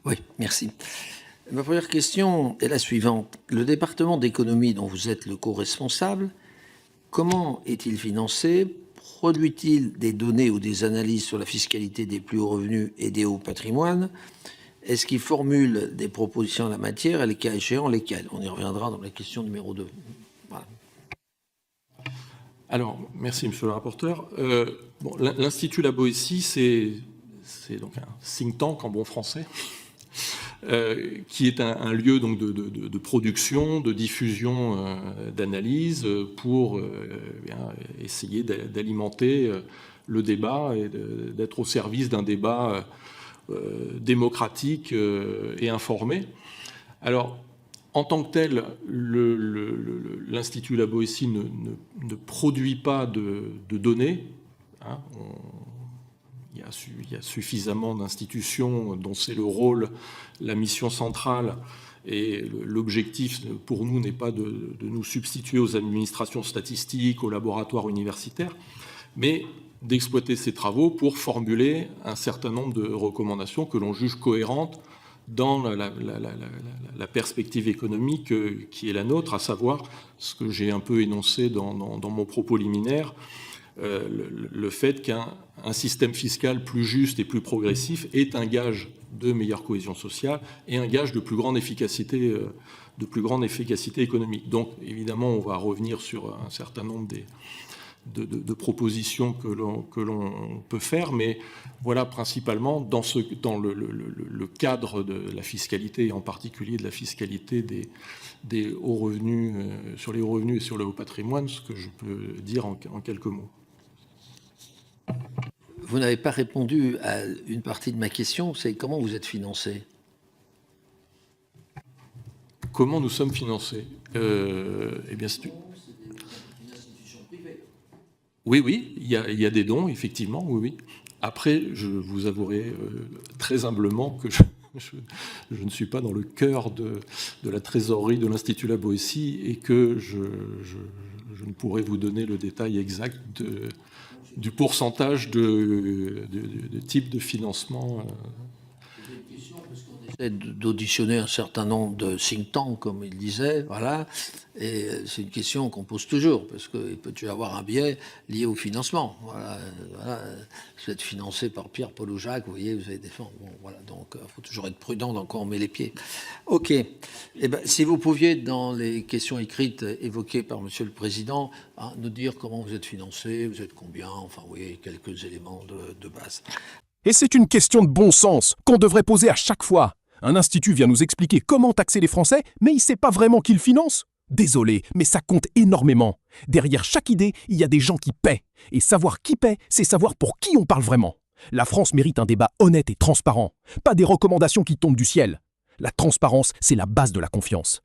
Oui, merci. Ma première question est la suivante. Le département d'économie dont vous êtes le co-responsable, comment est-il financé? Produit-il des données ou des analyses sur la fiscalité des plus hauts revenus et des hauts patrimoines? Est-ce qu'il formule des propositions en la matière et les cas échéants, lesquelles? On y reviendra dans la question numéro 2. Voilà. Alors, merci monsieur le rapporteur. L'Institut La Boétie, c'est donc un think tank en bon français, qui est un lieu donc, de production, de diffusion d'analyse pour essayer d'alimenter le débat et d'être au service d'un débat démocratique et informé. Alors, en tant que tel, l'Institut La Boétie ne produit pas de données. Hein, il y a suffisamment d'institutions dont c'est le rôle, la mission centrale, et l'objectif pour nous n'est pas de nous substituer aux administrations statistiques, aux laboratoires universitaires, mais d'exploiter ces travaux pour formuler un certain nombre de recommandations que l'on juge cohérentes dans la perspective économique qui est la nôtre, à savoir ce que j'ai un peu énoncé dans mon propos liminaire, le fait qu'un système fiscal plus juste et plus progressif est un gage de meilleure cohésion sociale et un gage de plus grande efficacité, économique. Donc, évidemment, on va revenir sur un certain nombre de propositions que l'on peut faire, mais voilà principalement dans le cadre de la fiscalité, et en particulier de la fiscalité des hauts revenus, sur les hauts revenus et sur le haut patrimoine, ce que je peux dire en quelques mots. Vous n'avez pas répondu à une partie de ma question, c'est comment vous êtes financé? Comment nous sommes financés? Eh bien, c'est une institution privée. Oui, il y a des dons, effectivement, oui. Après, je vous avouerai très humblement que je ne suis pas dans le cœur de la trésorerie de l'Institut La Boétie et que je ne pourrais vous donner le détail exact du pourcentage de type de financement. D'auditionner un certain nombre de think tanks, comme il disait, voilà. Et c'est une question qu'on pose toujours, parce qu'il peut y avoir un biais lié au financement. Voilà. Vous êtes financé par Pierre, Paul ou Jacques, vous voyez, vous avez des fonds. Bon, voilà, donc il faut toujours être prudent dans quoi on met les pieds. OK. Eh ben, si vous pouviez, dans les questions écrites évoquées par Monsieur le Président, nous dire comment vous êtes financé, vous êtes combien, enfin, vous voyez, quelques éléments de base. Et c'est une question de bon sens qu'on devrait poser à chaque fois. Un institut vient nous expliquer comment taxer les Français, mais il ne sait pas vraiment qui le finance. Désolé, mais ça compte énormément. Derrière chaque idée, il y a des gens qui paient. Et savoir qui paie, c'est savoir pour qui on parle vraiment. La France mérite un débat honnête et transparent, pas des recommandations qui tombent du ciel. La transparence, c'est la base de la confiance.